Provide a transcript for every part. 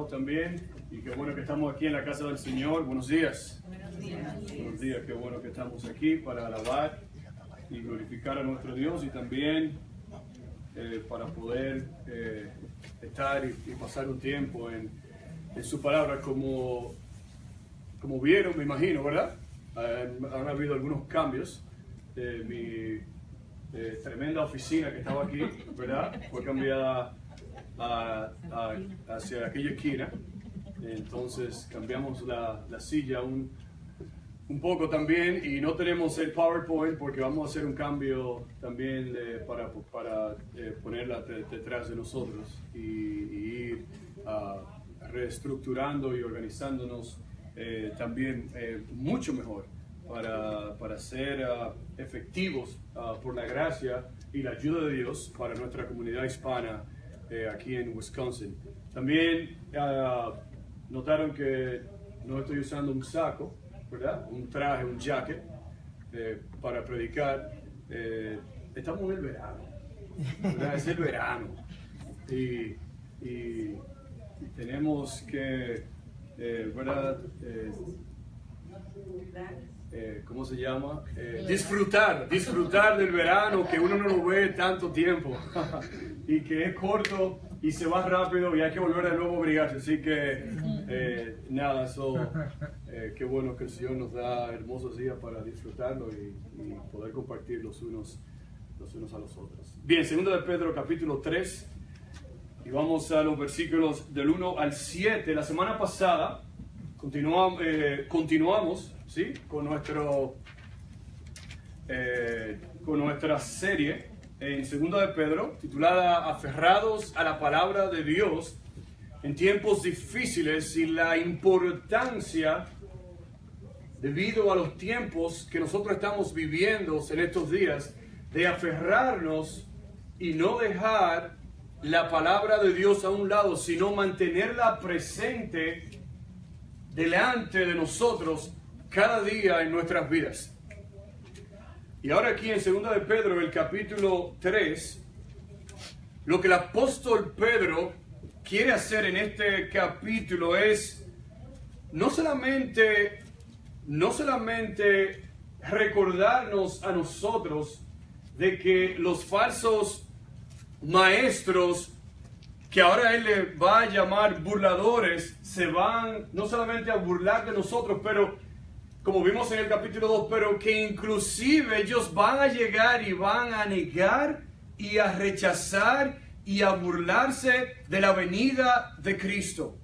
También, y qué bueno que estamos aquí en la casa del Señor. Buenos días. Buenos días. Buenos días, qué bueno que estamos aquí para alabar y glorificar a nuestro Dios, y también para poder estar y pasar un tiempo en su palabra, como vieron, me imagino, ¿verdad? Han habido algunos cambios. Mi tremenda oficina que estaba aquí, ¿verdad? Fue cambiada hacia aquella esquina. Entonces cambiamos la silla un poco también, y no tenemos el PowerPoint porque vamos a hacer un cambio también para ponerla detrás de nosotros y ir reestructurando y organizándonos también mucho mejor para ser efectivos por la gracia y la ayuda de Dios para nuestra comunidad hispana aquí en Wisconsin. También notaron que no estoy usando un saco, ¿verdad? Un traje, un jacket para predicar. Estamos en el verano, ¿verdad? Es el verano y tenemos que, ¿verdad? ¿Cómo se llama? Disfrutar del verano, que uno no lo ve tanto tiempo y que es corto y se va rápido y hay que volver de nuevo a obligarse. Así que nada, qué bueno que el Señor nos da hermosos días para disfrutarlo y poder compartir los unos a los otros. Bien, 2 de Pedro capítulo 3, y vamos a los versículos del 1 al 7. La semana pasada continuamos, ¿sí? con nuestra serie en 2 de Pedro, titulada Aferrados a la palabra de Dios en tiempos difíciles, y la importancia, debido a los tiempos que nosotros estamos viviendo en estos días, de aferrarnos y no dejar la palabra de Dios a un lado, sino mantenerla presente delante de nosotros cada día en nuestras vidas. Y ahora aquí en 2 de Pedro, el capítulo 3, lo que el apóstol Pedro quiere hacer en este capítulo es no solamente recordarnos a nosotros de que los falsos maestros, que ahora él le va a llamar burladores, se van no solamente a burlar de nosotros, pero como vimos en el capítulo 2, pero que inclusive ellos van a llegar y van a negar y a rechazar y a burlarse de la venida de Cristo.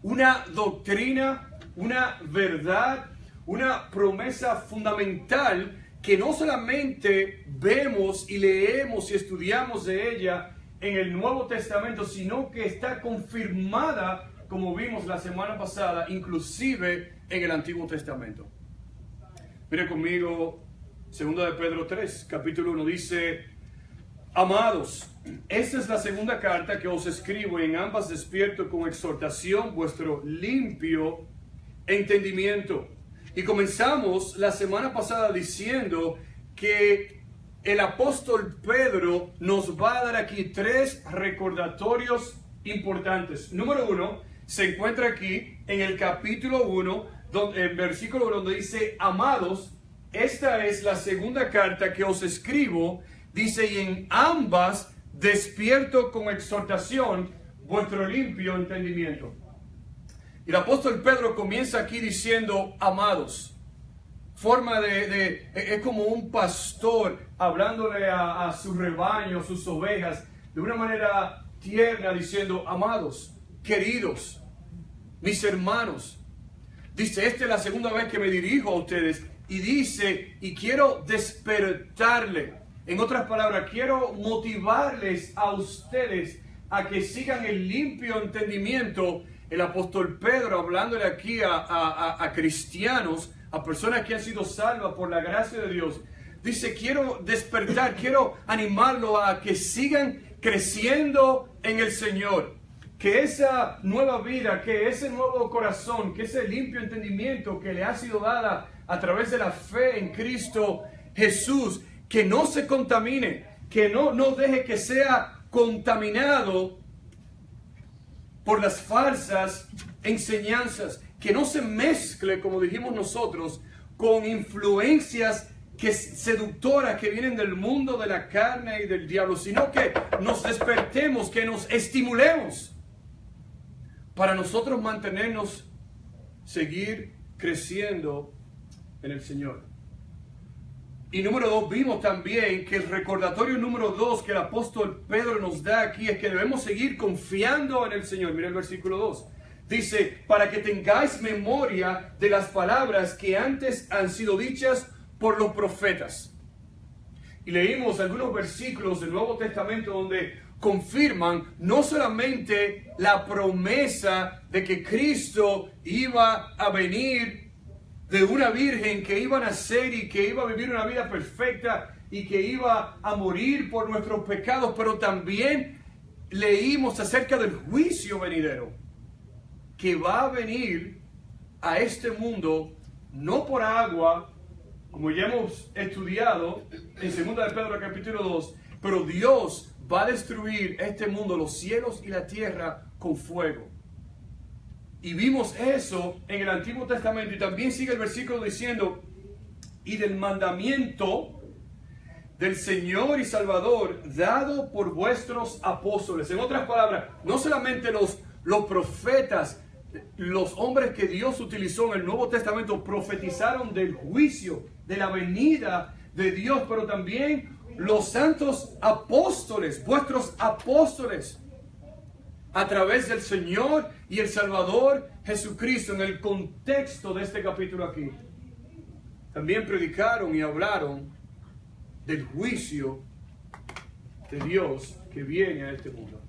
Una doctrina, una verdad, una promesa fundamental que no solamente vemos y leemos y estudiamos de ella en el Nuevo Testamento, sino que está confirmada, como vimos la semana pasada, inclusive en el Antiguo Testamento. Mire conmigo, 2 de Pedro 3, capítulo 1, dice: Amados, esta es la segunda carta que os escribo, en ambas despierto con exhortación vuestro limpio entendimiento. Y comenzamos la semana pasada diciendo que el apóstol Pedro nos va a dar aquí 3 recordatorios importantes. Número 1, se encuentra aquí en el capítulo 1, en versículo 1, donde dice: Amados, esta es la segunda carta que os escribo, dice, y en ambas despierto con exhortación vuestro limpio entendimiento. Y el apóstol Pedro comienza aquí diciendo amados. Es como un pastor hablándole a su rebaño, a sus ovejas, de una manera tierna, diciendo: amados, queridos, mis hermanos. Dice, esta es la segunda vez que me dirijo a ustedes, y dice, y quiero despertarle. En otras palabras, quiero motivarles a ustedes a que sigan el limpio entendimiento. El apóstol Pedro, hablándole aquí a cristianos, a personas que han sido salvas por la gracia de Dios, dice: quiero despertar, quiero animarlo a que sigan creciendo en el Señor. Que esa nueva vida, que ese nuevo corazón, que ese limpio entendimiento que le ha sido dada a través de la fe en Cristo Jesús, que no se contamine, que no deje que sea contaminado por las falsas enseñanzas, que no se mezcle, como dijimos nosotros, con influencias seductoras que vienen del mundo de la carne y del diablo, sino que nos despertemos, que nos estimulemos para nosotros mantenernos, seguir creciendo en el Señor. Y número 2, vimos también que el recordatorio número 2 que el apóstol Pedro nos da aquí es que debemos seguir confiando en el Señor. Mira el versículo 2. Dice, para que tengáis memoria de las palabras que antes han sido dichas por los profetas. Y leímos algunos versículos del Nuevo Testamento donde confirman no solamente la promesa de que Cristo iba a venir de una virgen, que iba a nacer y que iba a vivir una vida perfecta y que iba a morir por nuestros pecados, pero también leímos acerca del juicio venidero, que va a venir a este mundo no por agua, como ya hemos estudiado en 2 de Pedro capítulo 2, pero Dios va a destruir este mundo, los cielos y la tierra, con fuego. Y vimos eso en el Antiguo Testamento. Y también sigue el versículo diciendo, y del mandamiento del Señor y Salvador dado por vuestros apóstoles. En otras palabras, no solamente los profetas, los hombres que Dios utilizó en el Nuevo Testamento profetizaron del juicio, de la venida de Dios, pero también los santos apóstoles, vuestros apóstoles, a través del Señor y el Salvador Jesucristo, en el contexto de este capítulo aquí, también predicaron y hablaron del juicio de Dios que viene a este mundo.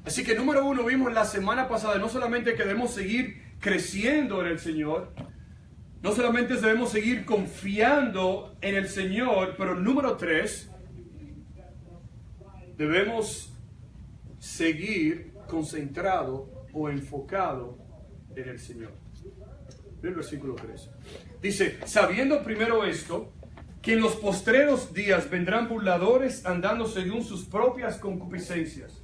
Así que número 1, vimos la semana pasada, no solamente que debemos seguir creciendo en el Señor, no solamente debemos seguir confiando en el Señor, pero número 3, debemos seguir concentrado o enfocado en el Señor. El versículo 3 dice, sabiendo primero esto, que en los postreros días vendrán burladores andando según sus propias concupiscencias.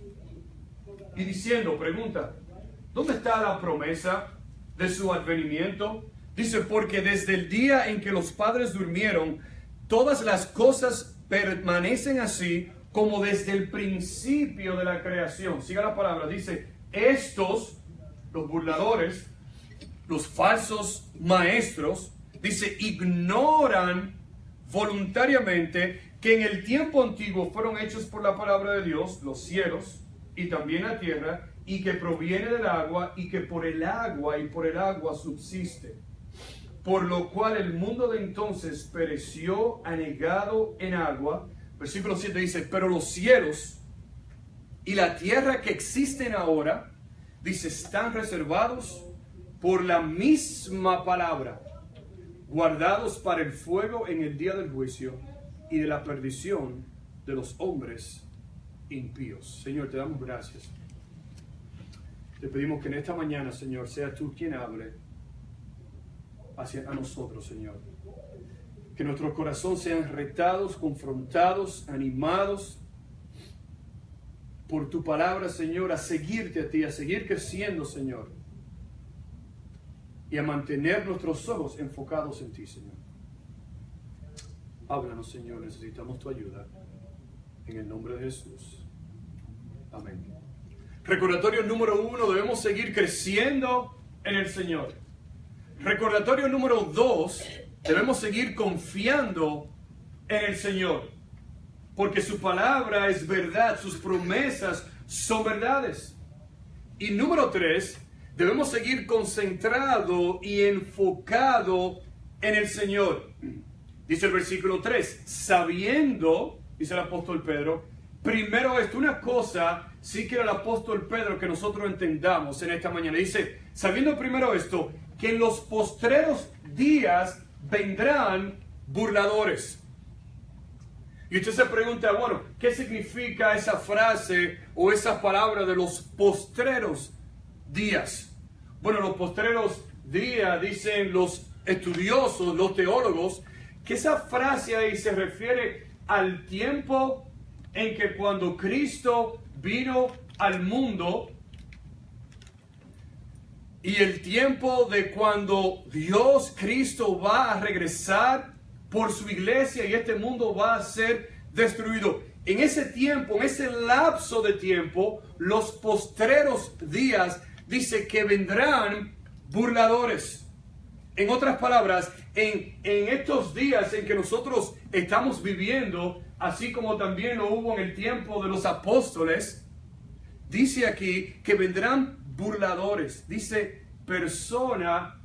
Y diciendo, pregunta, ¿dónde está la promesa de su advenimiento? Dice, porque desde el día en que los padres durmieron, todas las cosas permanecen así como desde el principio de la creación. Siga la palabra, dice, estos, los burladores, los falsos maestros, dice, ignoran voluntariamente que en el tiempo antiguo fueron hechos por la palabra de Dios los cielos y también la tierra, y que proviene del agua y que por el agua y por el agua subsiste. Por lo cual el mundo de entonces pereció anegado en agua. Versículo 7 dice, pero los cielos y la tierra que existen ahora, dice, están reservados por la misma palabra, guardados para el fuego en el día del juicio y de la perdición de los hombres impíos. Señor, te damos gracias. Te pedimos que en esta mañana, Señor, sea tú quien hable hacia a nosotros, Señor. Que nuestros corazones sean retados, confrontados, animados por tu palabra, Señor, a seguirte a ti, a seguir creciendo, Señor, y a mantener nuestros ojos enfocados en ti, Señor. Háblanos, Señor, necesitamos tu ayuda. En el nombre de Jesús. Amén. Recordatorio número 1, debemos seguir creciendo en el Señor. Recordatorio número 2, debemos seguir confiando en el Señor, porque su palabra es verdad, sus promesas son verdades. Y número 3, debemos seguir concentrado y enfocado en el Señor. Dice el versículo 3, sabiendo, dice el apóstol Pedro, primero esto, una cosa sí quiere el apóstol Pedro que nosotros entendamos en esta mañana. Dice, sabiendo primero esto, que en los postreros días vendrán burladores. Y usted se pregunta, bueno, ¿qué significa esa frase o esa palabra de los postreros días? Bueno, los postreros días, dicen los estudiosos, los teólogos, que esa frase ahí se refiere al tiempo en que cuando Cristo vino al mundo, y el tiempo de cuando Dios, Cristo, va a regresar por su iglesia y este mundo va a ser destruido. En ese tiempo, en ese lapso de tiempo, los postreros días, dice que vendrán burladores. En otras palabras, en estos días en que nosotros estamos viviendo, así como también lo hubo en el tiempo de los apóstoles, dice aquí que vendrán burladores. Dice persona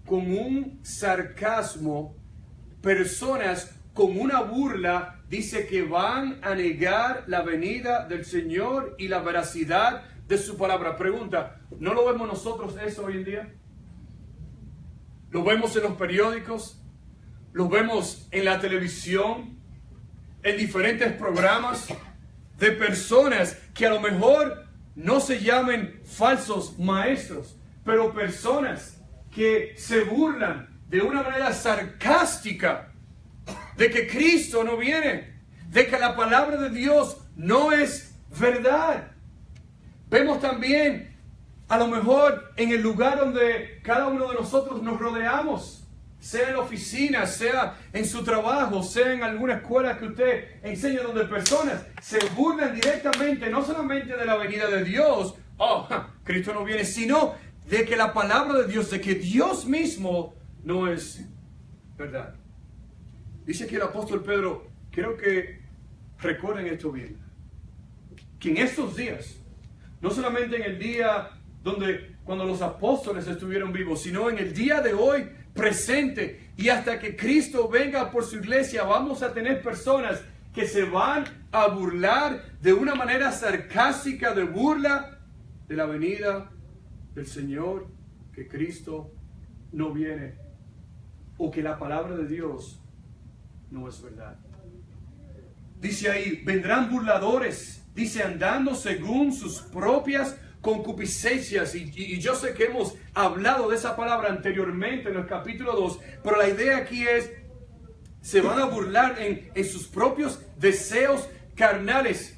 con un sarcasmo, personas con una burla, dice que van a negar la venida del Señor y la veracidad de su palabra. Pregunta, ¿no lo vemos nosotros eso hoy en día? Lo vemos en los periódicos, lo vemos en la televisión, en diferentes programas de personas que a lo mejor no se llamen falsos maestros, pero personas que se burlan de una manera sarcástica de que Cristo no viene, de que la palabra de Dios no es verdad. Vemos también, a lo mejor, en el lugar donde cada uno de nosotros nos rodeamos, sea en la oficina, sea en su trabajo, sea en alguna escuela que usted enseña, donde personas se burlan directamente, no solamente de la venida de Dios, Cristo no viene, sino de que la palabra de Dios, de que Dios mismo no es verdad. Dice aquí el apóstol Pedro, quiero que recuerden esto bien, que en estos días, no solamente en el día cuando los apóstoles estuvieron vivos, sino en el día de hoy presente, y hasta que Cristo venga por su iglesia, vamos a tener personas que se van a burlar de una manera sarcástica, de burla de la venida del Señor, que Cristo no viene, o que la palabra de Dios no es verdad. Dice ahí, vendrán burladores, dice, andando según sus propias concupiscencias, y yo sé que hemos hablado de esa palabra anteriormente en el capítulo 2, pero la idea aquí es, se van a burlar en sus propios deseos carnales.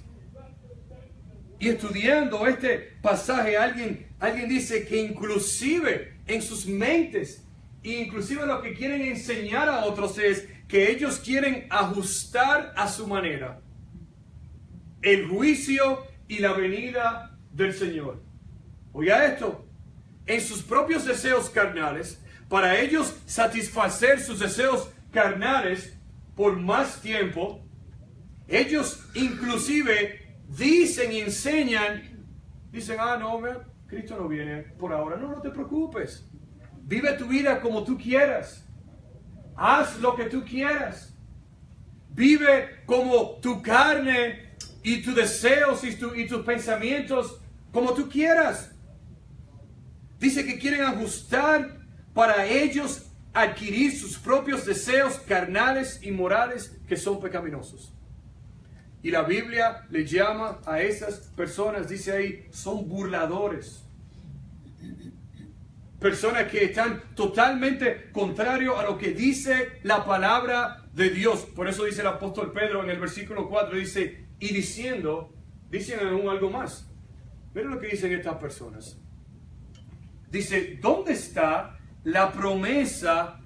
Y estudiando este pasaje, alguien dice que inclusive en sus mentes, inclusive lo que quieren enseñar a otros es que ellos quieren ajustar a su manera el juicio y la venida del Señor. Oiga esto, en sus propios deseos carnales, para ellos satisfacer sus deseos carnales por más tiempo, ellos inclusive dicen y enseñan, dicen, no, Cristo no viene por ahora, no te preocupes, vive tu vida como tú quieras, haz lo que tú quieras, vive como tu carne y tus deseos y tus pensamientos como tú quieras. Dice que quieren ajustar para ellos adquirir sus propios deseos carnales y morales que son pecaminosos. Y la Biblia le llama a esas personas, dice ahí, son burladores. Personas que están totalmente contrario a lo que dice la palabra de Dios. Por eso dice el apóstol Pedro en el versículo 4, dice, y dicen aún algo más. Miren lo que dicen estas personas. Dice, ¿dónde está la promesa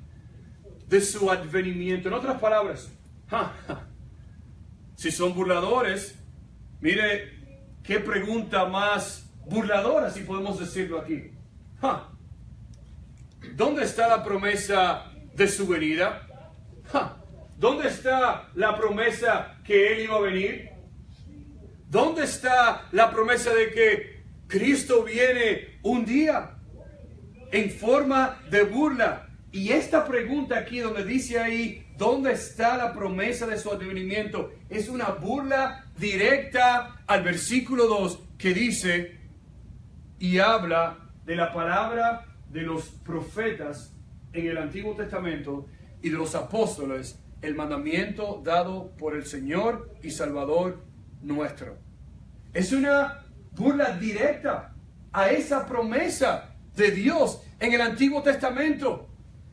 de su advenimiento? En otras palabras, si son burladores, mire qué pregunta más burladora, si podemos decirlo aquí. ¿Dónde está la promesa de su venida? ¿Dónde está la promesa que Él iba a venir? ¿Dónde está la promesa de que Cristo viene un día en forma de burla? Y esta pregunta aquí donde dice ahí, ¿dónde está la promesa de su advenimiento? Es una burla directa al versículo 2 que dice y habla de la palabra de los profetas en el Antiguo Testamento y de los apóstoles, el mandamiento dado por el Señor y Salvador nuestro. Es una burla directa a esa promesa de Dios en el Antiguo Testamento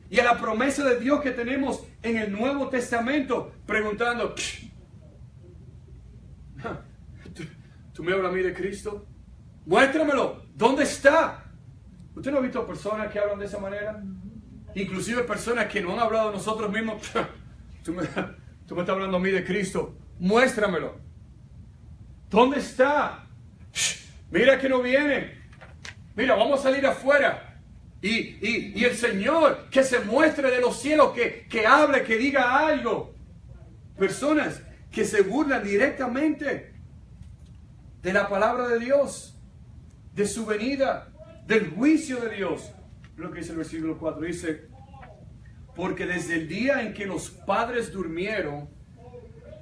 y a la promesa de Dios que tenemos en el Nuevo Testamento, preguntando, ¿tú me hablas a mí de Cristo? Muéstramelo, ¿dónde está? ¿Usted no ha visto personas que hablan de esa manera? Inclusive personas que no han hablado de nosotros mismos. Tú me estás hablando a mí de Cristo. Muéstramelo. ¿Dónde está? Mira que no viene. Mira, vamos a salir afuera. Y el Señor que se muestre de los cielos, que hable, que diga algo. Personas que se burlan directamente de la palabra de Dios, de su venida, del juicio de Dios. Lo que dice el versículo 4, dice: porque desde el día en que los padres durmieron,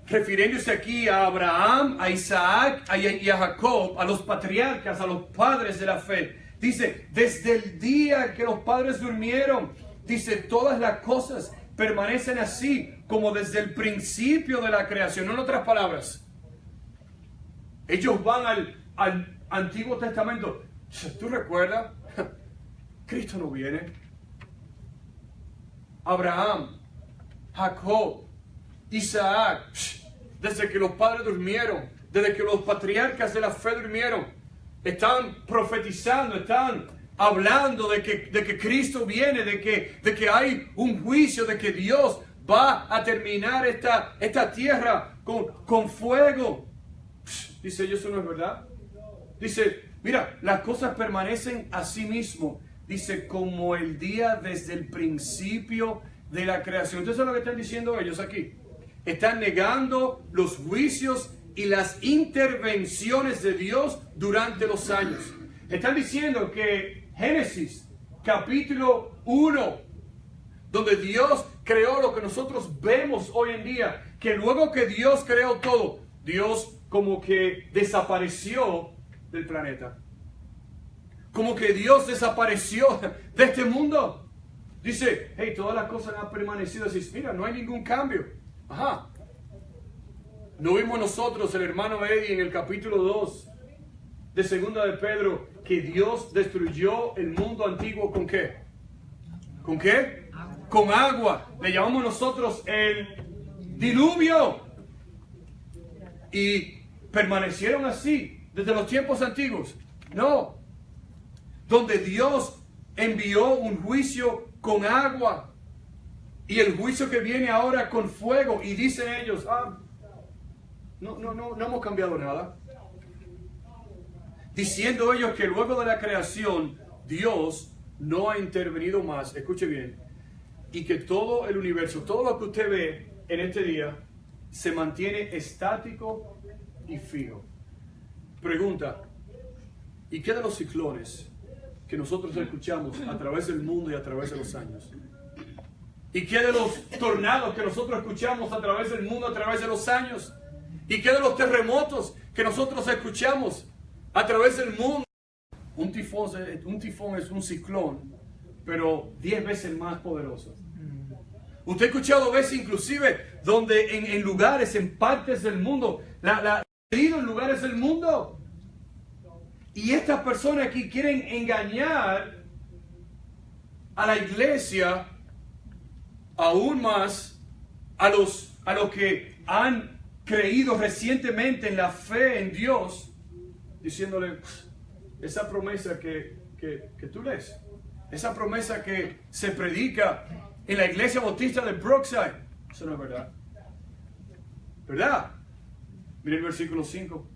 refiriéndose aquí a Abraham, a Isaac y a Jacob, a los patriarcas, a los padres de la fe, dice, desde el día que los padres durmieron, dice, todas las cosas permanecen así como desde el principio de la creación. No, en otras palabras, ellos van al Antiguo Testamento. ¿Tú recuerdas? Cristo no viene. Abraham, Jacob, Isaac, desde que los padres durmieron, desde que los patriarcas de la fe durmieron, están profetizando, están hablando de que Cristo viene, de que hay un juicio, de que Dios va a terminar esta tierra con fuego. Dice, eso no es verdad. Dice, mira, las cosas permanecen a sí mismo. Dice, como el día desde el principio de la creación. Entonces, eso es lo que están diciendo ellos aquí. Están negando los juicios y las intervenciones de Dios durante los años. Están diciendo que Génesis, capítulo 1, donde Dios creó lo que nosotros vemos hoy en día, que luego que Dios creó todo, Dios como que desapareció del planeta. Como que Dios desapareció de este mundo. Dice, hey, todas las cosas han permanecido así. Mira, no hay ningún cambio. Ajá. ¿No vimos nosotros, el hermano Eddie, en el capítulo 2 de Segunda de Pedro, que Dios destruyó el mundo antiguo con qué? ¿Con qué? Con agua. Le llamamos nosotros el diluvio. Y permanecieron así desde los tiempos antiguos. No. Donde Dios envió un juicio con agua. Y el juicio que viene ahora con fuego. Y dicen ellos, no hemos cambiado nada. Diciendo ellos que luego de la creación, Dios no ha intervenido más. Escuche bien. Y que todo el universo, todo lo que usted ve en este día, se mantiene estático y fijo. Pregunta, ¿y qué de los ciclones que nosotros escuchamos a través del mundo y a través de los años? ¿Y qué de los tornados que nosotros escuchamos a través del mundo, a través de los años? ¿Y qué de los terremotos que nosotros escuchamos a través del mundo? Un tifón es un ciclón, pero 10 veces más poderoso. Usted ha escuchado veces inclusive donde en lugares, en partes del mundo, en lugares del mundo. Y estas personas aquí quieren engañar a la iglesia aún más, a los que han creído recientemente en la fe en Dios, diciéndole, esa promesa que tú lees, esa promesa que se predica en la iglesia bautista de Brookside, eso no es verdad. ¿Verdad? Mira el versículo 5.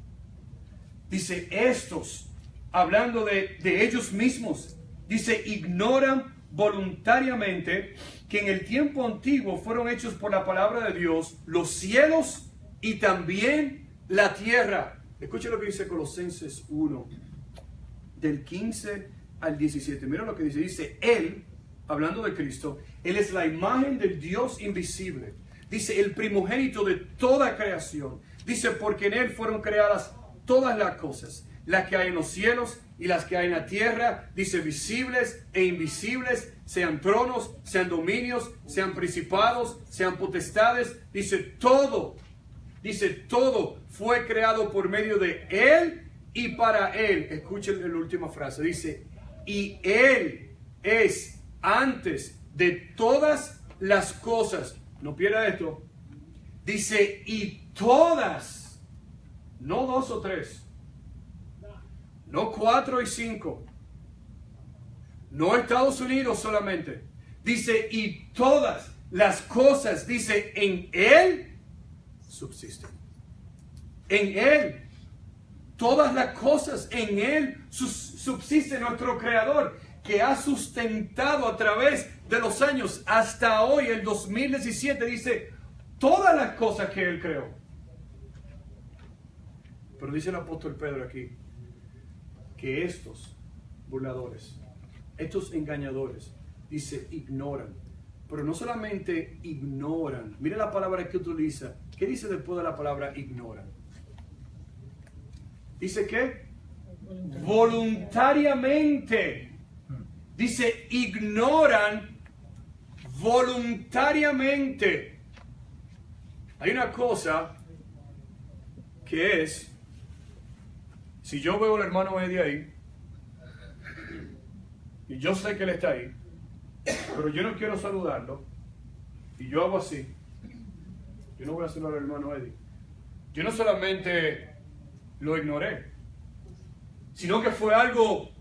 Dice, estos, hablando de ellos mismos, dice, ignoran voluntariamente que en el tiempo antiguo fueron hechos por la palabra de Dios los cielos y también la tierra. Escucha lo que dice Colosenses 1, del 15 al 17. Mira lo que dice. Dice, Él, hablando de Cristo, Él es la imagen del Dios invisible. Dice, el primogénito de toda creación. Dice, porque en Él fueron creadas todas las cosas, las que hay en los cielos y las que hay en la tierra, dice, visibles e invisibles, sean tronos, sean dominios, sean principados, sean potestades, dice, todo fue creado por medio de Él y para Él. Escuchen la última frase, dice, y Él es antes de todas las cosas. No pierda esto. Dice, y todas, no 2 o 3, no 4 y 5, No Estados Unidos solamente. Dice, y todas las cosas, dice, en Él subsisten. En Él. Todas las cosas en Él subsiste nuestro Creador, que ha sustentado a través de los años hasta hoy, el 2017, dice, todas las cosas que Él creó. Pero dice el apóstol Pedro aquí, que estos burladores, estos engañadores, dice, ignoran. Pero no solamente ignoran. Mira la palabra que utiliza. ¿Qué dice después de la palabra ignoran? Dice que voluntariamente. Dice ignoran voluntariamente. Hay una cosa que es, si yo veo al hermano Eddie ahí, y yo sé que él está ahí, pero yo no quiero saludarlo, y yo hago así, yo no voy a saludar al hermano Eddie. Yo no solamente lo ignoré, sino que fue algo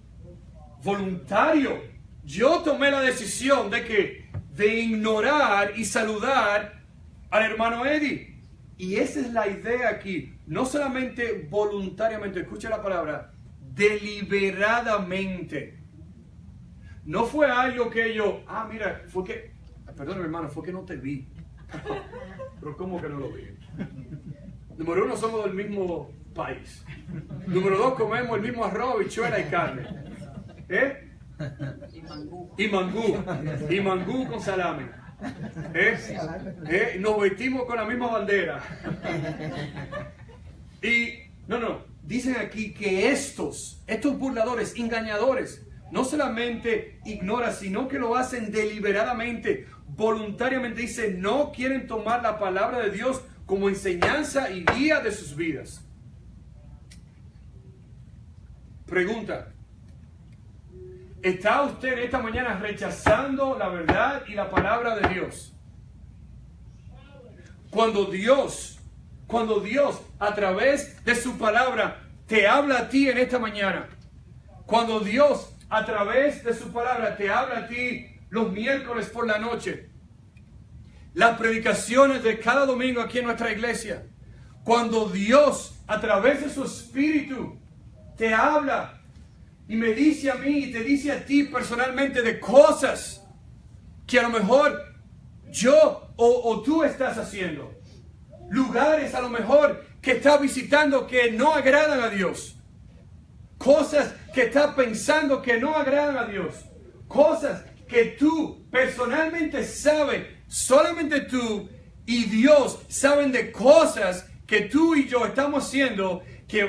voluntario. Yo tomé la decisión de ignorar y saludar al hermano Eddie. Y esa es la idea aquí. No solamente voluntariamente, escucha la palabra, deliberadamente. No fue algo que yo, mira, fue que, perdón hermano, fue que no te vi. Pero ¿cómo que no lo vi? Número uno, somos del mismo país. Número dos, comemos el mismo arroz, habichuela y carne. Y mangú con salame. Nos vestimos con la misma bandera. Y no, dicen aquí que estos burladores, engañadores, no solamente ignoran, sino que lo hacen deliberadamente, voluntariamente. Dice, no quieren tomar la palabra de Dios como enseñanza y guía de sus vidas. Pregunta: ¿está usted esta mañana rechazando la verdad y la palabra de Dios? Cuando Dios a través de su palabra te habla a ti en esta mañana, cuando Dios a través de su palabra te habla a ti los miércoles por la noche, las predicaciones de cada domingo aquí en nuestra iglesia, cuando Dios a través de su Espíritu te habla y me dice a mí y te dice a ti personalmente de cosas que a lo mejor yo o tú estás haciendo, lugares a lo mejor que estás visitando que no agradan a Dios, cosas que estás pensando que no agradan a Dios, cosas que tú personalmente sabes, solamente tú y Dios saben de cosas que tú y yo estamos haciendo que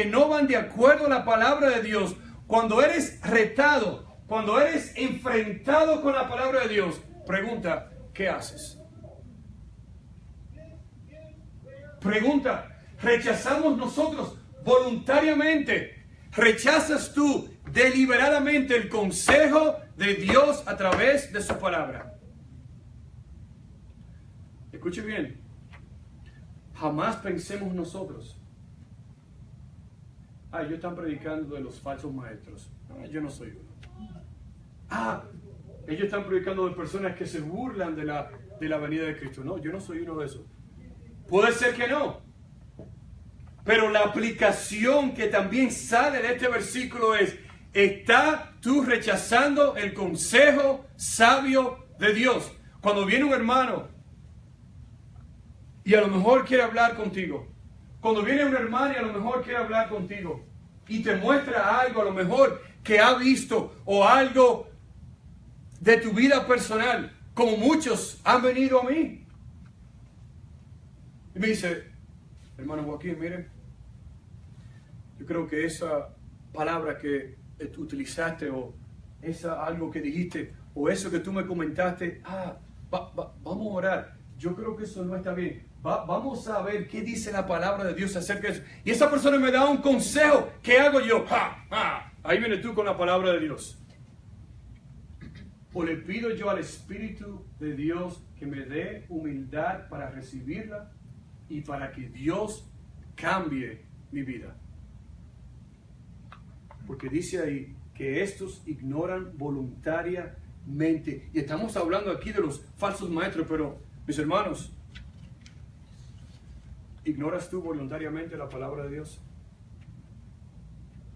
no van de acuerdo a la palabra de Dios. Cuando eres retado, cuando eres enfrentado con la palabra de Dios, pregunta, ¿qué haces? Pregunta, ¿rechazamos nosotros voluntariamente? ¿Rechazas tú deliberadamente el consejo de Dios a través de su palabra? Escuche bien, jamás pensemos nosotros, ellos están predicando de los falsos maestros. Yo no soy uno. Ellos están predicando de personas que se burlan de la venida de Cristo. No, yo no soy uno de esos. Puede ser que no. Pero la aplicación que también sale de este versículo es, ¿estás tú rechazando el consejo sabio de Dios? Cuando viene un hermano y a lo mejor quiere hablar contigo, cuando viene un hermano y a lo mejor quiere hablar contigo y te muestra algo a lo mejor que ha visto o algo de tu vida personal, como muchos han venido a mí y me dice, hermano Joaquín, mire, yo creo que esa palabra que utilizaste o algo que dijiste o eso que tú me comentaste, vamos a orar, yo creo que eso no está bien. Vamos a ver qué dice la palabra de Dios acerca de eso. Y esa persona me da un consejo. ¿Qué hago yo? Ahí viene tú con la palabra de Dios. O le pido yo al Espíritu de Dios que me dé humildad para recibirla y para que Dios cambie mi vida. Porque dice ahí que que estos ignoran voluntariamente. Y estamos hablando aquí de los falsos maestros, pero mis hermanos, ¿ignoras tú voluntariamente la palabra de Dios?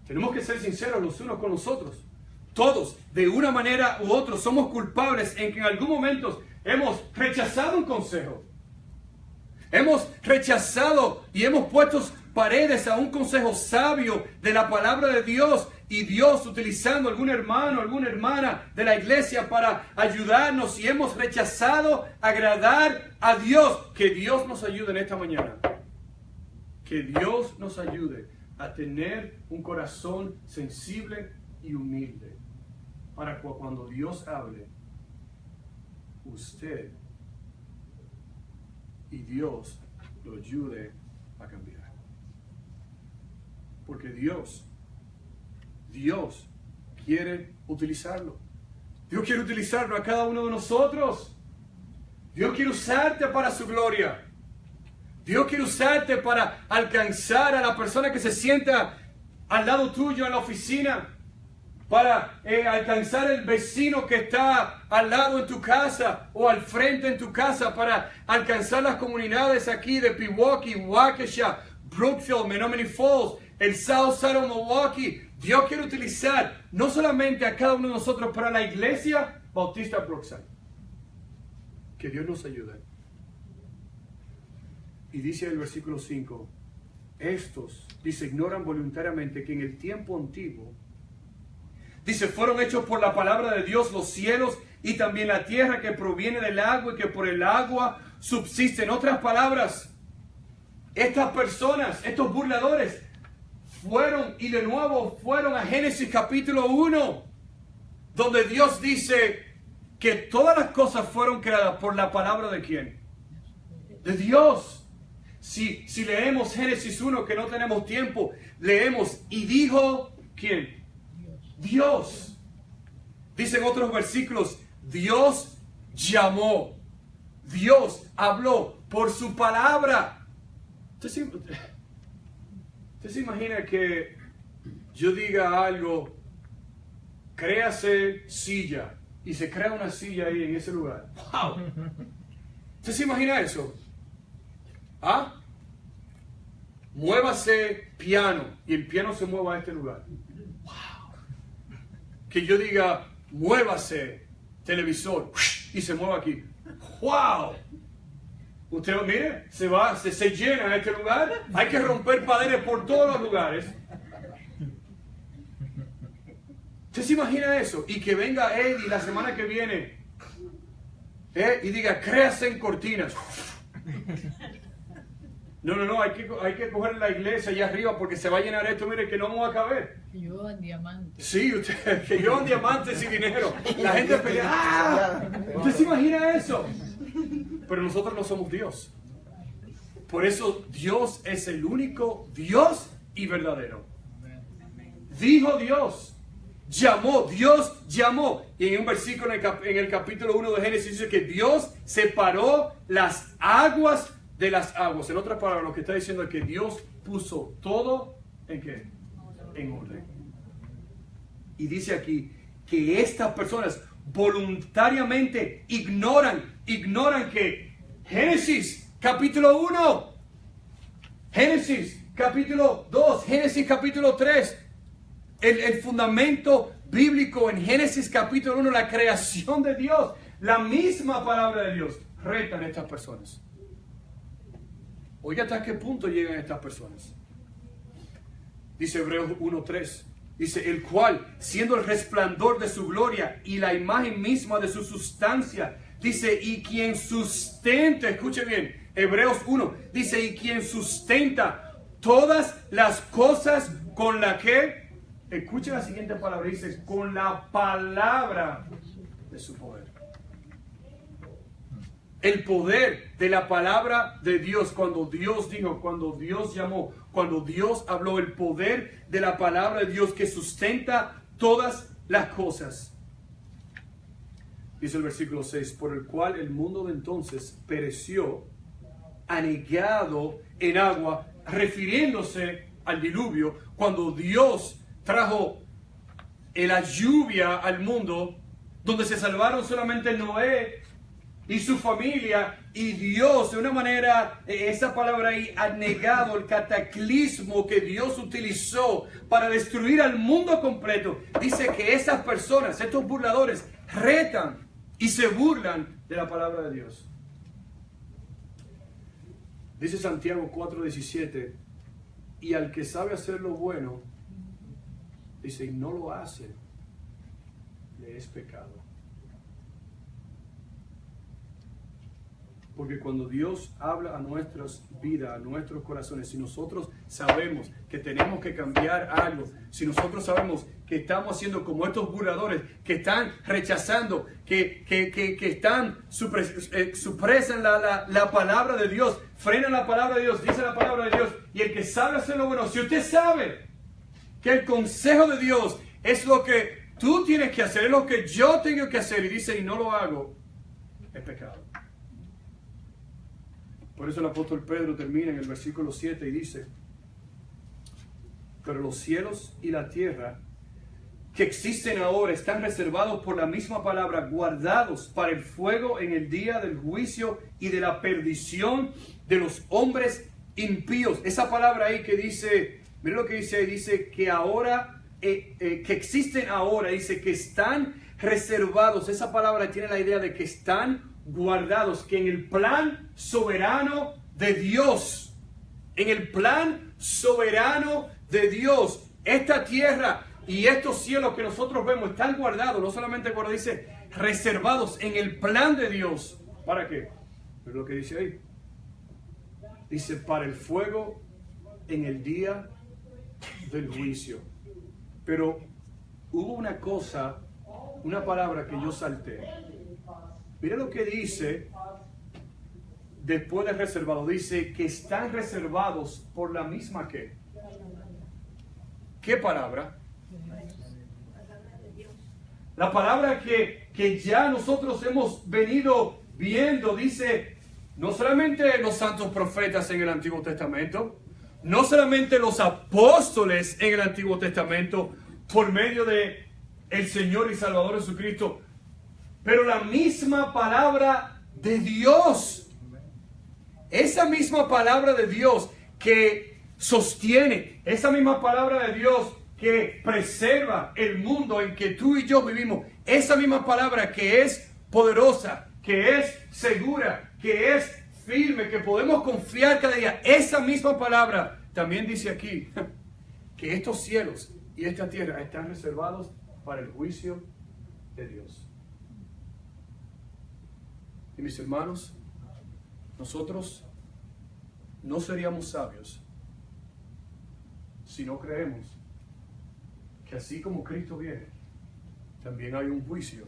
Tenemos que ser sinceros los unos con los otros. Todos, de una manera u otra, somos culpables en que en algún momento hemos rechazado un consejo. Hemos rechazado y hemos puesto paredes a un consejo sabio de la palabra de Dios, y Dios utilizando algún hermano, alguna hermana de la iglesia para ayudarnos, y hemos rechazado agradar a Dios. Que Dios nos ayude en esta mañana. Que Dios nos ayude a tener un corazón sensible y humilde para que cuando Dios hable, usted y Dios lo ayude a cambiar. Porque Dios quiere utilizarlo. Dios quiere utilizarlo a cada uno de nosotros. Dios quiere usarte para su gloria. Dios quiere usarte para alcanzar a la persona que se sienta al lado tuyo en la oficina, para alcanzar el vecino que está al lado en tu casa o al frente en tu casa, para alcanzar las comunidades aquí de Pewaukee, Waukesha, Brookfield, Menominee Falls, el South Side of Milwaukee. Dios quiere utilizar no solamente a cada uno de nosotros para la iglesia Bautista Brookside. Que Dios nos ayude. Y dice el versículo 5, estos, dice, ignoran voluntariamente que en el tiempo antiguo, dice, fueron hechos por la palabra de Dios los cielos y también la tierra, que proviene del agua y que por el agua subsiste. En otras palabras, estas personas, estos burladores, fueron y de nuevo fueron a Génesis capítulo 1, donde Dios dice que todas las cosas fueron creadas por la palabra de ¿quién? De Dios. Si leemos Génesis 1, que no tenemos tiempo, leemos, y dijo, ¿quién? Dios. Dicen otros versículos, Dios llamó, Dios habló por su palabra. ¿Usted se imagina que yo diga algo, créase silla, y se crea una silla ahí en ese lugar? ¡Wow! ¿Usted se imagina eso? ¿Ah? Muévase piano, y el piano se mueva a este lugar. ¡Wow! Que yo diga, muévase televisor, y se mueva aquí. ¡Wow! Usted mire, se llena este lugar. Hay que romper paredes por todos los lugares. ¿Usted se imagina eso? Y que venga Eddie la semana que viene y diga, créase en cortinas. No, hay que coger la iglesia allá arriba porque se va a llenar esto, mire, que no vamos a caber. Que yo en diamantes. Sí, que yo en diamantes y dinero. La gente pelea. ¡Ah! ¿Usted se imagina eso? Pero nosotros no somos Dios. Por eso Dios es el único Dios y verdadero. Dijo Dios. Llamó, Dios llamó. Y en un versículo en el capítulo 1 de Génesis dice que Dios separó las aguas de las aguas. En otras palabras, lo que está diciendo es que Dios puso todo ¿en qué? En orden. Y dice aquí que estas personas voluntariamente ignoran que Génesis capítulo 1, Génesis capítulo 2, Génesis capítulo 3, el fundamento bíblico en Génesis capítulo 1, la creación de Dios, la misma palabra de Dios, retan a estas personas. Oiga, ¿hasta qué punto llegan estas personas? Dice Hebreos 1:3. Dice, el cual, siendo el resplandor de su gloria y la imagen misma de su sustancia, dice, y quien sustenta, escuche bien, Hebreos 1, dice, y quien sustenta todas las cosas con la que, escuche la siguiente palabra, dice, con la palabra de su poder. El poder de la palabra de Dios, cuando Dios dijo, cuando Dios llamó, cuando Dios habló, el poder de la palabra de Dios que sustenta todas las cosas. Dice el versículo 6, por el cual el mundo de entonces pereció, anegado en agua, refiriéndose al diluvio, cuando Dios trajo la lluvia al mundo, donde se salvaron solamente Noé y su familia, y Dios, de una manera, esa palabra ahí, ha negado el cataclismo que Dios utilizó para destruir al mundo completo. Dice que esas personas, estos burladores, retan y se burlan de la palabra de Dios. Dice Santiago 4:17, y al que sabe hacer lo bueno, dice, y no lo hace, le es pecado. Porque cuando Dios habla a nuestras vidas, a nuestros corazones, si nosotros sabemos que tenemos que cambiar algo, si nosotros sabemos que estamos haciendo como estos burladores, que están rechazando, que están supresan la palabra de Dios, frenan la palabra de Dios, dice la palabra de Dios, y el que sabe hacer lo bueno, si usted sabe que el consejo de Dios es lo que tú tienes que hacer, es lo que yo tengo que hacer, y dice, y no lo hago, es pecado. Por eso el apóstol Pedro termina en el versículo 7 y dice, pero los cielos y la tierra que existen ahora están reservados por la misma palabra, guardados para el fuego en el día del juicio y de la perdición de los hombres impíos. Esa palabra ahí que dice, mira lo que dice ahí, dice que ahora, que existen ahora, dice que están reservados. Esa palabra tiene la idea de que están guardados, que en el plan soberano de Dios, en el plan soberano de Dios, esta tierra y estos cielos que nosotros vemos están guardados, no solamente cuando dice reservados en el plan de Dios. ¿Para qué? Es lo que dice ahí. Dice, para el fuego en el día del juicio. Pero hubo una cosa, una palabra que yo salté. Mira lo que dice después de reservado. Dice que están reservados por la misma que. ¿Qué palabra? La palabra que ya nosotros hemos venido viendo. Dice, no solamente los santos profetas en el Antiguo Testamento, no solamente los apóstoles en el Antiguo Testamento, por medio de el Señor y Salvador Jesucristo, pero la misma palabra de Dios, esa misma palabra de Dios que sostiene, esa misma palabra de Dios que preserva el mundo en que tú y yo vivimos, esa misma palabra que es poderosa, que es segura, que es firme, que podemos confiar cada día, esa misma palabra también dice aquí que estos cielos y esta tierra están reservados para el juicio de Dios. Y mis hermanos, nosotros no seríamos sabios si no creemos que así como Cristo viene, también hay un juicio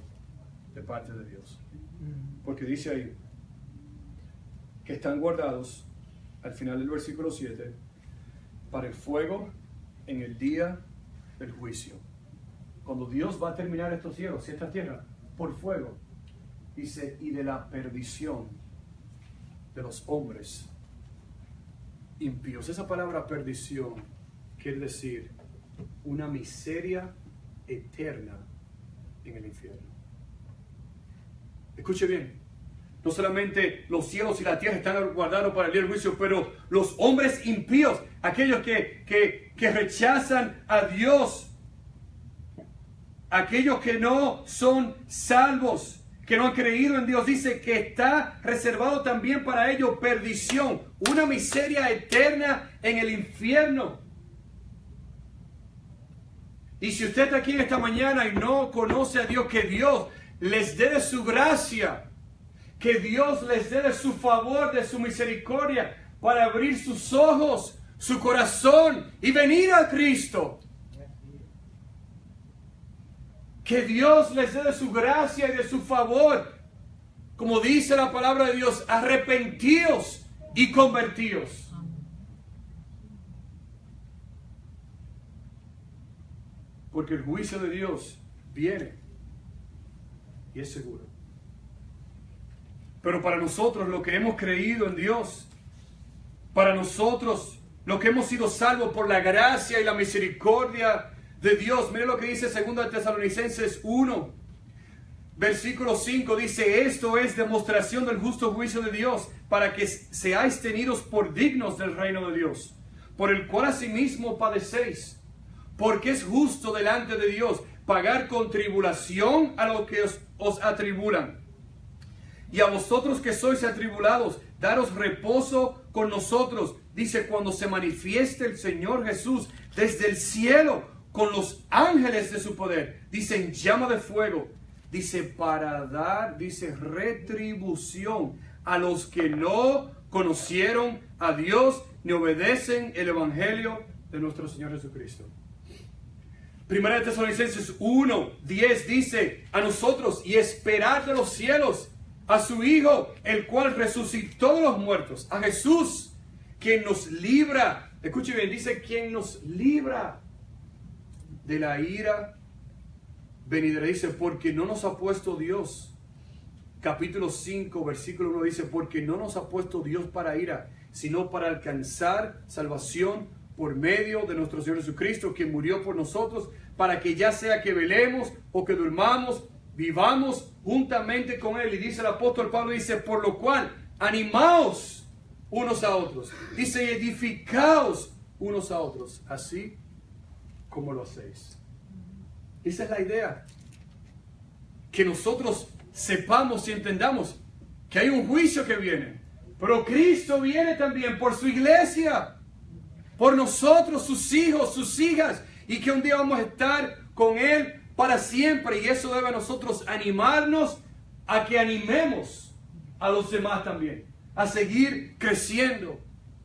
de parte de Dios. Porque dice ahí que están guardados, al final del versículo 7, para el fuego en el día del juicio. Cuando Dios va a terminar estos cielos y esta tierra por fuego, dice, y de la perdición de los hombres impíos. Esa palabra perdición quiere decir una miseria eterna en el infierno. Escuche bien, no solamente los cielos y la tierra están guardados para el día del juicio, pero los hombres impíos, aquellos que rechazan a Dios, aquellos que no son salvos, que no han creído en Dios, dice que está reservado también para ellos perdición, una miseria eterna en el infierno. Y si usted está aquí esta mañana y no conoce a Dios, que Dios les dé de su gracia, que Dios les dé de su favor, de su misericordia, para abrir sus ojos, su corazón y venir a Cristo. Que Dios les dé de su gracia y de su favor. Como dice la palabra de Dios, arrepentíos y convertíos. Porque el juicio de Dios viene y es seguro. Pero para nosotros, lo que hemos creído en Dios, para nosotros, lo que hemos sido salvos por la gracia y la misericordia de Dios. Mire lo que dice 2 Tesalonicenses 1, versículo 5. Dice, esto es demostración del justo juicio de Dios, para que seáis tenidos por dignos del reino de Dios, por el cual asimismo padecéis, porque es justo delante de Dios pagar con tribulación a los que os atribulan. Y a vosotros que sois atribulados, daros reposo con nosotros, dice, cuando se manifieste el Señor Jesús desde el cielo con los ángeles de su poder, dice, en llama de fuego, dice, para dar, dice, retribución a los que no conocieron a Dios ni obedecen el evangelio de nuestro Señor Jesucristo. Primera de Tesalonicenses 1, 10 dice, a nosotros, y esperad de los cielos a su Hijo, el cual resucitó de los muertos, a Jesús, quien nos libra, escuche bien, dice, quien nos libra de la ira venidera. Dice, porque no nos ha puesto Dios, capítulo 5, versículo 1 dice, porque no nos ha puesto Dios para ira, sino para alcanzar salvación por medio de nuestro Señor Jesucristo, quien murió por nosotros, para que ya sea que velemos o que durmamos, vivamos juntamente con Él. Y dice el apóstol Pablo, dice, por lo cual, animaos unos a otros. Dice, edificaos unos a otros, así como lo hacéis. Esa es la idea. Que nosotros sepamos y entendamos que hay un juicio que viene. Pero Cristo viene también por su iglesia, por nosotros, sus hijos, sus hijas, y que un día vamos a estar con Él para siempre. Y eso debe a nosotros animarnos a que animemos a los demás también, a seguir creciendo,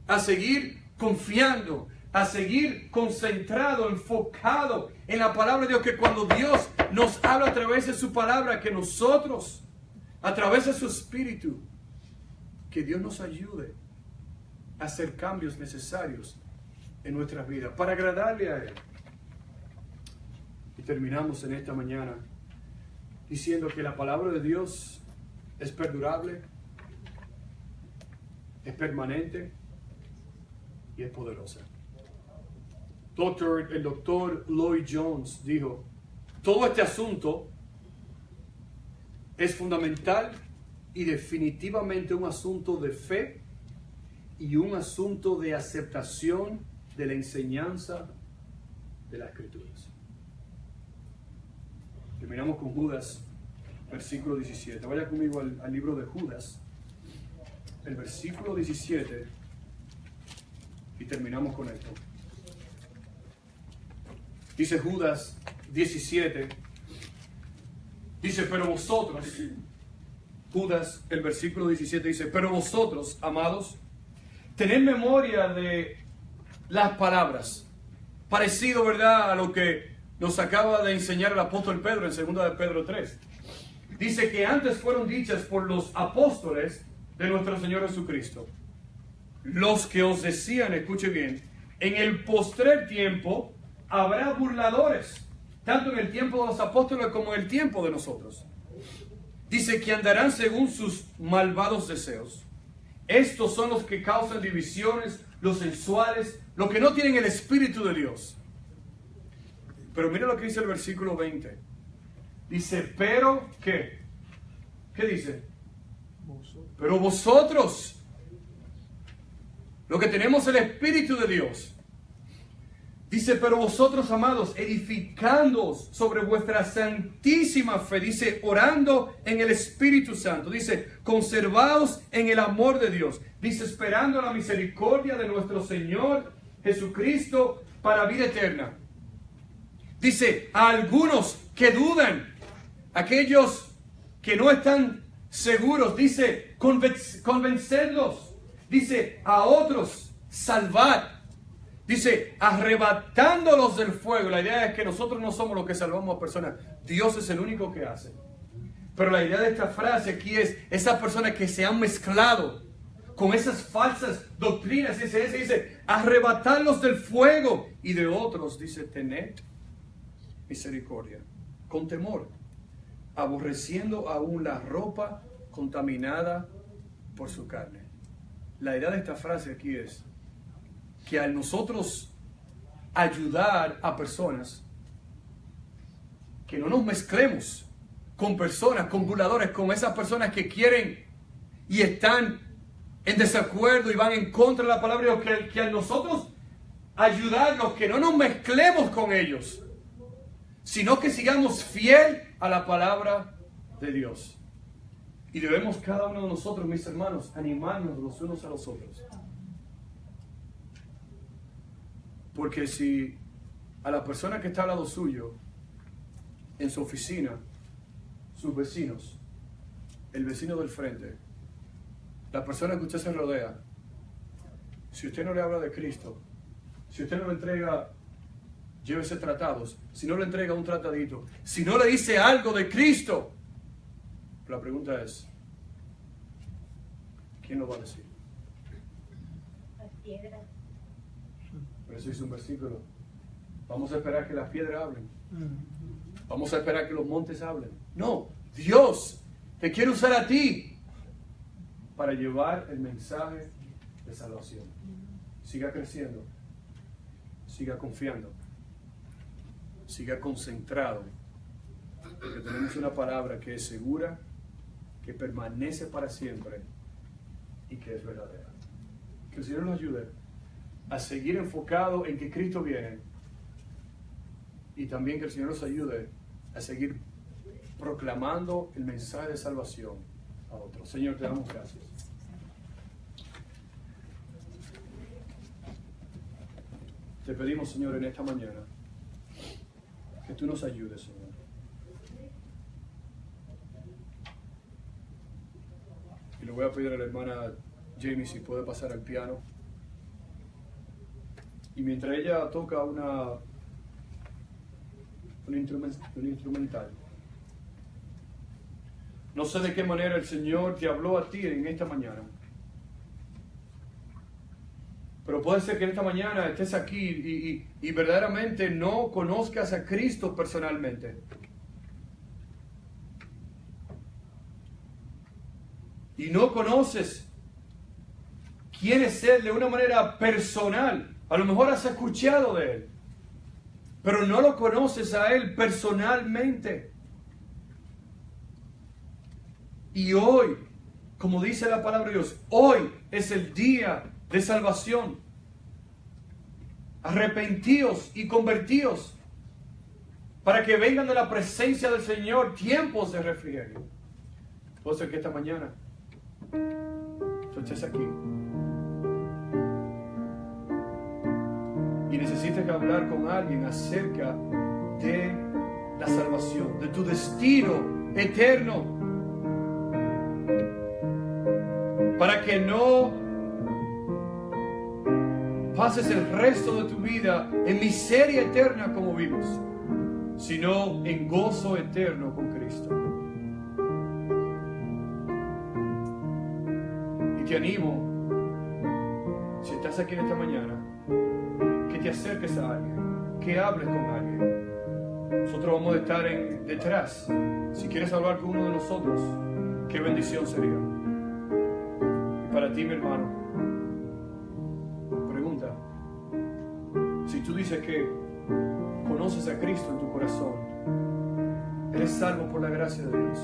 a seguir confiando, a seguir concentrado, enfocado en la palabra de Dios, que cuando Dios nos habla a través de su palabra, que nosotros, a través de su Espíritu, que Dios nos ayude a hacer cambios necesarios en nuestras vidas para agradarle a Él. Y terminamos en esta mañana diciendo que la palabra de Dios es perdurable, es permanente y es poderosa. El doctor Lloyd Jones dijo, todo este asunto es fundamental y definitivamente un asunto de fe y un asunto de aceptación de la enseñanza de las Escrituras. Terminamos con Judas, versículo 17. Vaya conmigo al libro de Judas, el versículo 17, y terminamos con esto. Dice Judas 17, dice, pero vosotros, Judas, el versículo 17 dice, pero vosotros, amados, tened memoria de las palabras, parecido, ¿verdad?, a lo que nos acaba de enseñar el apóstol Pedro en 2 de Pedro 3. Dice que antes fueron dichas por los apóstoles de nuestro Señor Jesucristo, los que os decían, escuche bien, en el postrer tiempo habrá burladores, tanto en el tiempo de los apóstoles como en el tiempo de nosotros. Dice que andarán según sus malvados deseos. Estos son los que causan divisiones, los sensuales, los que no tienen el Espíritu de Dios. Pero mira lo que dice el versículo 20. Dice, pero, ¿qué? ¿Qué dice? Pero vosotros, los que tenemos el Espíritu de Dios, dice, pero vosotros, amados, edificándoos sobre vuestra santísima fe, dice, orando en el Espíritu Santo, dice, conservaos en el amor de Dios, dice, esperando la misericordia de nuestro Señor Jesucristo para vida eterna. Dice, a algunos que dudan, aquellos que no están seguros, dice, convencerlos, dice, a otros, salvad. Dice, arrebatándolos del fuego. La idea es que nosotros no somos los que salvamos a personas. Dios es el único que hace. Pero la idea de esta frase aquí es esas personas que se han mezclado con esas falsas doctrinas. Dice, arrebatarlos del fuego. Y de otros, dice, tened misericordia, con temor, aborreciendo aún la ropa contaminada por su carne. La idea de esta frase aquí es que al nosotros ayudar a personas, que no nos mezclemos con personas, con burladores, con esas personas que quieren y están en desacuerdo y van en contra de la palabra de Dios, que a nosotros ayudarnos, que no nos mezclemos con ellos, sino que sigamos fiel a la palabra de Dios. Y debemos cada uno de nosotros, mis hermanos, animarnos los unos a los otros. Porque si a la persona que está al lado suyo, en su oficina, sus vecinos, el vecino del frente, la persona que usted se rodea, si usted no le habla de Cristo, si usted no le entrega, llévese tratados, si no le entrega un tratadito, si no le dice algo de Cristo, la pregunta es, ¿quién lo va a decir? Las piedras. Por eso dice un versículo, vamos a esperar que las piedras hablen. Vamos a esperar que los montes hablen. No, Dios te quiere usar a ti para llevar el mensaje de salvación. Siga creciendo, siga confiando, siga concentrado, porque tenemos una palabra que es segura, que permanece para siempre y que es verdadera. Que el Señor nos ayude a seguir enfocado en que Cristo viene, y también que el Señor nos ayude a seguir proclamando el mensaje de salvación a otros. Señor, te damos gracias. Te pedimos, Señor, en esta mañana, que tú nos ayudes, Señor. Y le voy a pedir a la hermana Jamie si puede pasar al piano. Y mientras ella toca un instrumental, no sé de qué manera el Señor te habló a ti en esta mañana. Pero puede ser que en esta mañana estés aquí y verdaderamente no conozcas a Cristo personalmente. Y no conoces quién es Él de una manera personal. A lo mejor has escuchado de Él, pero no lo conoces a Él personalmente. Y hoy, como dice la palabra de Dios, hoy es el día de salvación. Arrepentíos y convertíos para que vengan de la presencia del Señor tiempos de refrigerio. Puede ser que esta mañana tú estés aquí y necesites hablar con alguien acerca de la salvación, de tu destino eterno, para que no pases el resto de tu vida en miseria eterna como vimos, sino en gozo eterno con Cristo. Y te animo, si estás aquí en esta mañana, que te acerques a alguien, que hables con alguien. Nosotros vamos a estar detrás. Si quieres hablar con uno de nosotros, qué bendición sería. Y para ti, mi hermano, pregunta, si tú dices que conoces a Cristo en tu corazón, eres salvo por la gracia de Dios.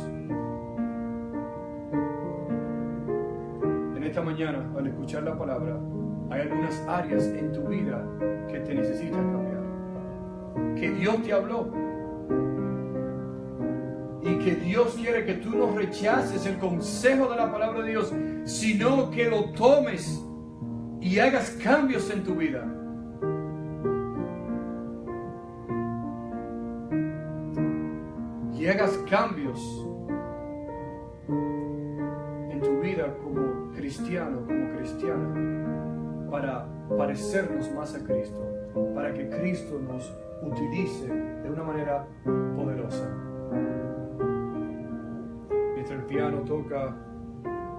En esta mañana, al escuchar la palabra, hay algunas áreas en tu vida que te necesitan cambiar, que Dios te habló y que Dios quiere que tú no rechaces el consejo de la palabra de Dios, sino que lo tomes y hagas cambios en tu vida. Y hagas cambios en tu vida como cristiano, como cristiana, para parecernos más a Cristo, para que Cristo nos utilice de una manera poderosa. Mientras el piano toca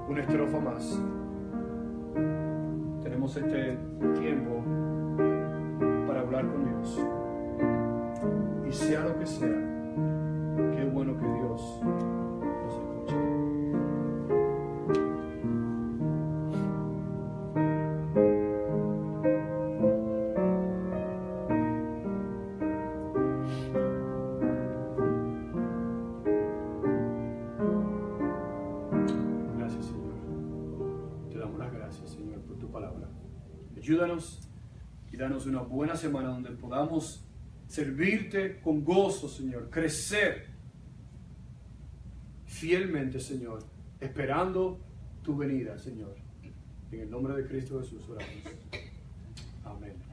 una estrofa más, tenemos este tiempo para hablar con Dios. Y sea lo que sea, qué bueno que Dios nos escuche. gracias, Señor, por tu palabra. Ayúdanos y danos una buena semana donde podamos servirte con gozo, Señor, crecer fielmente, Señor, esperando tu venida, Señor. En el nombre de Cristo Jesús oramos. Amén.